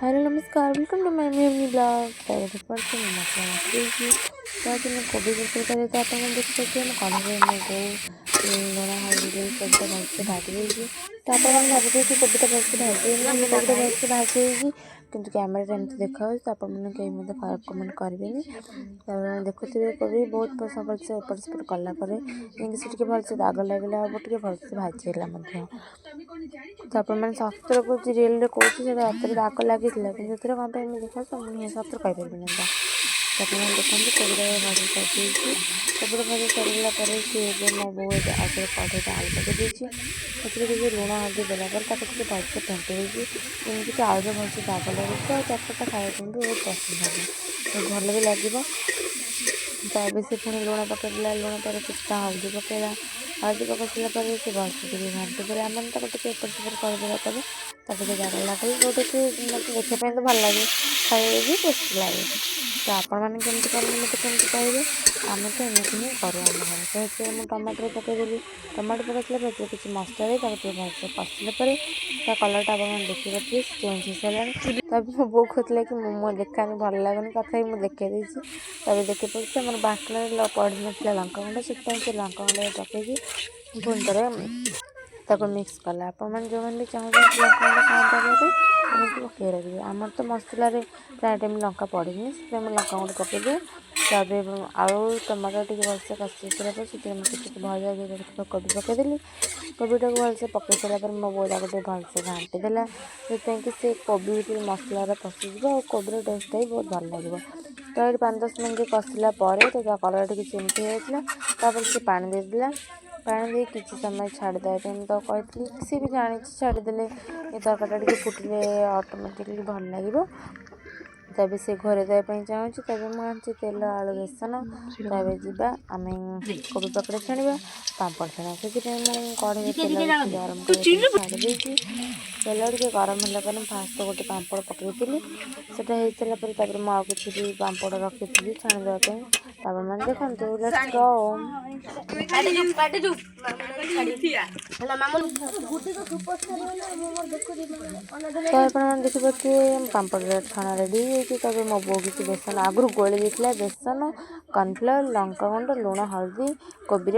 hello नमस्कार welcome to my new blog ताकि मसला मसली ताकि मैं कोबी बिल्कुल करे तो आप देख सकते हैं कलर में गो लुण हल्दी कोबीटा भलसे भाजी देगी तो आप भावुथे कि कोबीटा भलसे भाजी कोबीटा भलसे भाजी होगी किंतु कैमेरा एमती देखा तो आपने कहीं मतलब खराब कमेंट करेंगे देखुए कोबी बहुत भलसे ऊपर सेपट कलापर से भलसे दाग लगे टे भलसे भाजीगला तो आप सतर कौन रियल कौन हाथ में दाग लगी कि कौन देखा तो मुझे सतर कहीपर देखते कोबीटा भाजी करदी कोबीटा भाजी सरला सी मो बो आगे कड़े आलू पकई किसी लुण हल्दी देलापर भलसे फेंटी एमती आलू भलसे दाग लगे तो चटपटा खाया बहुत पसंद भल भी लगे तो अब से पुणी लुण पकईला लुण पर कितना हल्दी पकईला हल्दी पकई सारापर से भलसे घाटी देला आम एपट सेपट करदेला जगह लगे जोटा कि मतलब देखापी तो भल लगे खाई भी टेस्टी लगे तो आपण मैंने केमती करेंगे मत केमती कहे आम तो एमती ही करूँ आम घर तो मुझे टमाटर पकईदेली टमाटर पकई सारा किसी मसला दे भलसे कषिला कलर आप देखिए चेंज हो सारा तब मो बो कहला कि मो देखा भल लगुनि तथा मुझे देखी तब देखी पड़े मोर बाटन पड़ी ना लंका गुंड से लंका गुंड पकईकि पुणी थे मिक्स कला आपने जो मैंने चाहते लंका गुंड कम पकड़े एमती पकई रखिए आमर तो मसला प्राय टाइम लंका पड़ेनि से लंका गुंड पकईदिए तब आलू टमाटर टी भलसे कषि सारापर से भजा रखा कोबी पकईदेली कोबीटा को भलसे पकई सारापर मो बोदा गोटे भलसे घाटी देला जो सी कोबी मसलार पशिज और कोबीर टेस्ट भी बहुत भल लगे तो ये 5-10 मिनट कषिला तो कलर टी चेंज हो जाता से पानी देदेला पानी दे किसी समय छाड़देवा तो कही सी भी जानी छाड़देले ये तरकारीटा टी फुटिले ऑटोमेटिकली भल लगे तब से घरे देवाई चाहूँगी तब मुझे तेल आलू बेसन तब जा आम कोबी पकड़ा छाणा पापड़ छाणा से कढ़े तेल गरम छाड़ी तेल टे गरम है फास्ट गोटे पापड़ पकईली से हो सारापर मुझे किसी पापड़ रखी छाणी देवाई तब मैंने देखो लेट्स गो तो आप देखिए पापड़ छाणा रेडी तब मो बो किसी बेसन आगु गोली देता बेसन कॉर्नफ्लोर लंका गुंड लुण हल्दी कोबी